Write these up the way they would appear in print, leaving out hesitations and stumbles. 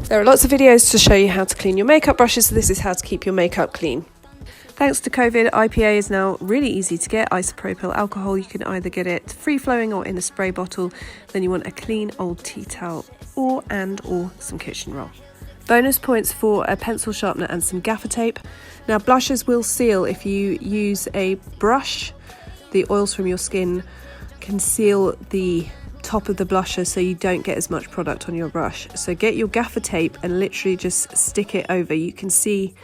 There are lots of videos to show you how to clean your makeup brushes, so this is how to keep your makeup clean. Thanks to COVID, IPA is now really easy to get. Isopropyl alcohol, you can either get it free-flowing or in a spray bottle. Then you want a clean old tea towel or some kitchen roll. Bonus points for a pencil sharpener and some gaffer tape. Now blushes will seal if you use a brush. The oils from your skin can seal the top of the blusher so you don't get as much product on your brush. So get your gaffer tape and literally just stick it over. You can see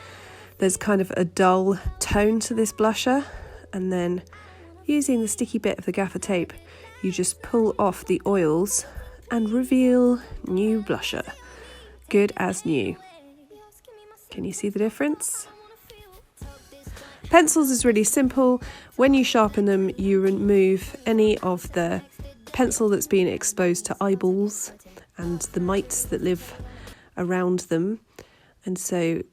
there's kind of a dull tone to this blusher, and then using the sticky bit of the gaffer tape you just pull off the oils and reveal new blusher, good as new. Can you see the difference? Pencils is really simple. When you sharpen them, you remove any of the pencil that's been exposed to eyeballs and the mites that live around them. And so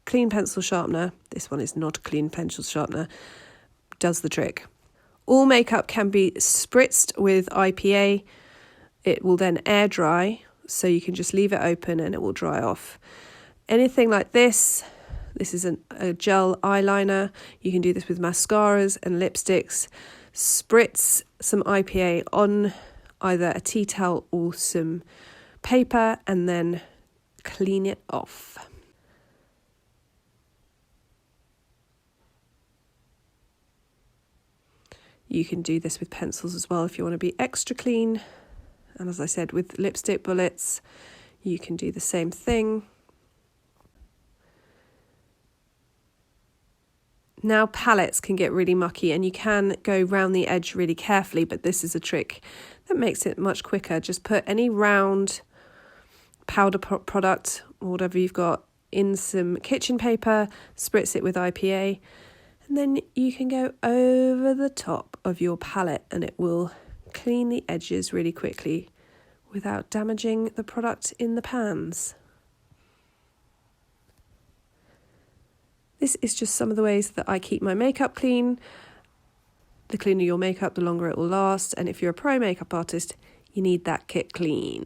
clean pencil sharpener, this one is not a clean pencil sharpener, does the trick. All makeup can be spritzed with IPA. It will then air dry, so you can just leave it open and it will dry off. Anything like this is a gel eyeliner. You can do this with mascaras and lipsticks. Spritz some IPA on either a tea towel or some paper and then clean it off. You can do this with pencils as well if you want to be extra clean. And as I said, with lipstick bullets, you can do the same thing. Now palettes can get really mucky and you can go round the edge really carefully, but this is a trick that makes it much quicker. Just put any round powder product or whatever you've got in some kitchen paper, spritz it with IPA, and then you can go over the top of your palette and it will clean the edges really quickly without damaging the product in the pans. This is just some of the ways that I keep my makeup clean. The cleaner your makeup, the longer it will last. And if you're a pro makeup artist, you need that kit clean.